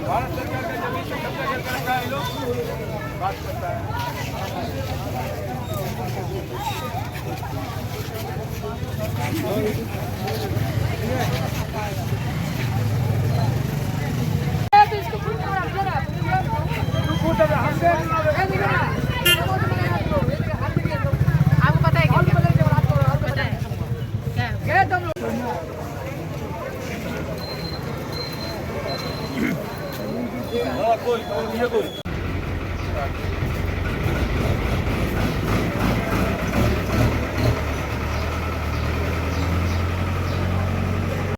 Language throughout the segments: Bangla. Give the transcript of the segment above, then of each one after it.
भारत सरकार का जमीन से कब्जा करके रखा है लोग बात करता है। आपको पता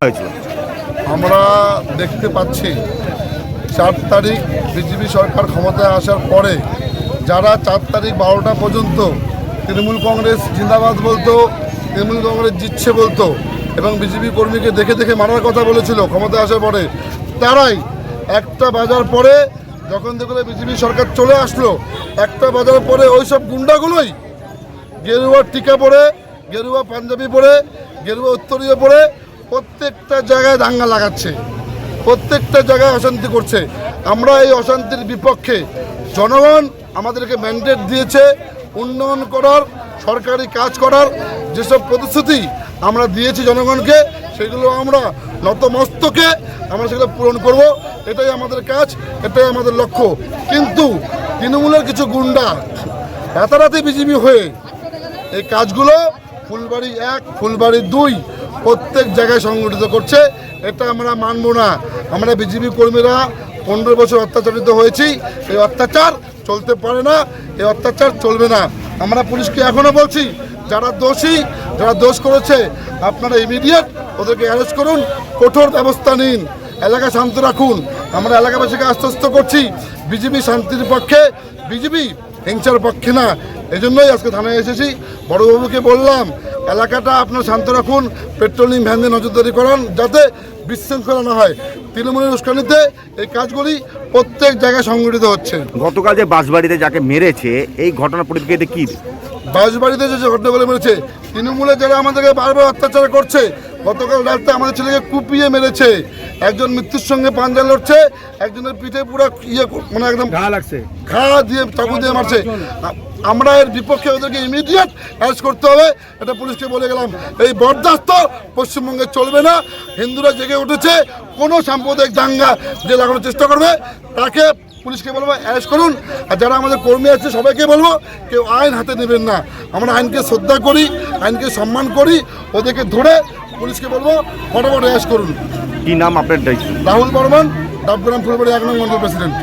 है क्या? আমরা দেখতে পাচ্ছি 4 তারিখ বিজেপি সরকার ক্ষমতায় আসার পরে যারা 4 তারিখ 12টা পর্যন্ত তৃণমূল কংগ্রেস জিন্দাবাদ বলতো, তৃণমূল কংগ্রেস জিতছে বলতো এবং বিজেপি কর্মীকে দেখে দেখে মারার কথা বলেছিল ক্ষমতায় আসার পরে, তারাই একটা বাজার পরে যখন দেখলে বিজেপি সরকার চলে আসলো, একটা বাজার পরে ওই সব গুন্ডাগুলোই গেরুয়া টিকা পরে, গেরুয়া পাঞ্জাবি পরে, গেরুয়া উত্তরীয় পরে প্রত্যেকটা জায়গায় দাঙ্গা লাগাচ্ছে, প্রত্যেকটা জায়গায় অশান্তি করছে। আমরা এই অশান্তির বিপক্ষে। জনগণ আমাদেরকে ম্যান্ডেট দিয়েছে উন্নয়ন করার, সরকারি কাজ করার, যেসব প্রতিশ্রুতি আমরা দিয়েছি জনগণকে সেগুলো আমরা নতমস্তকে আমরা সেগুলো পূরণ করব। এটাই আমাদের কাজ, এটাই আমাদের লক্ষ্য। কিন্তু তৃণমূলের কিছু গুন্ডা রাতারাতি বিজেপি হয়ে এই কাজগুলো ফুলবাড়ি 1, ফুলবাড়ি 2 প্রত্যেক জায়গায় সংগঠিত করছে। এটা আমরা মানব না। আমরা বিজেপি কর্মীরা 15 বছর অত্যাচারিত হয়েছি। এই অত্যাচার চলতে পারে না, এই অত্যাচার চলবে না। আমরা পুলিশকে এখনও বলছি, যারা দোষী, যারা দোষ করেছে আপনারা ইমিডিয়েট ওদেরকে অ্যারেস্ট করুন, কঠোর ব্যবস্থা নিন, এলাকা শান্ত রাখুন। আমরা এলাকাবাসীকে আশ্বস্ত করছি বিজেপি শান্তির পক্ষে, বিজেপি হিংসার পক্ষে না। এই জন্যই আজকে থানায় এসেছি। বড়বাবুকে বললাম এলাকাটা আপনার শান্ত রাখুন, পেট্রোলিং ভ্যান দিয়ে নজরদারি করান যাতে বিশৃঙ্খলা না হয়। তৃণমূলের উস্কানিতে এই কাজগুলি প্রত্যেক জায়গায় সংগঠিত হচ্ছে। গতকাল যে বাসবাড়িতে যাকে মেরেছে, এই ঘটনার পরিপ্রেক্ষিতে কি? বাসবাড়িতে যে ঘটনাগুলো মেরেছে, তৃণমূলে যারা আমাদেরকে বারবার অত্যাচার করছে, গতকাল রাতে আমাদের ছেলেকে কুপিয়ে মেরেছে, একজন মৃত্যুর সঙ্গে পাঞ্জা লড়ছে, একজনের পিঠে পুরো মানে একদম ঘা লাগছে, ঘা দিয়ে চাকু দিয়ে মারছে। আমরা এর বিপক্ষে ওদেরকে ইমিডিয়েট অ্যারেস্ট করতে হবে, এটা পুলিশকে বলে গেলাম। এই বরদাস্ত পশ্চিমবঙ্গে চলবে না। হিন্দুরা জেগে উঠেছে, কোনো সাম্প্রদায়িক দাঙ্গা যে লাগানোর চেষ্টা করবে তাকে পুলিশকে বলবো অ্যারেস্ট করুন। আর যারা আমাদের কর্মী আছে সবাইকে বলবো কেউ আইন হাতে নেবেন না। আমরা আইনকে শ্রদ্ধা করি, আইনকে সম্মান করি। ওদেরকে ধরে পুলিশকে বলবো ফটাফট অ্যারেস্ট করুন। কি নাম আপনার? রাহুল বর্মন, ডাবগ্রাম ফুলবাড়ি 1 নং মন্ডল প্রেসিডেন্ট।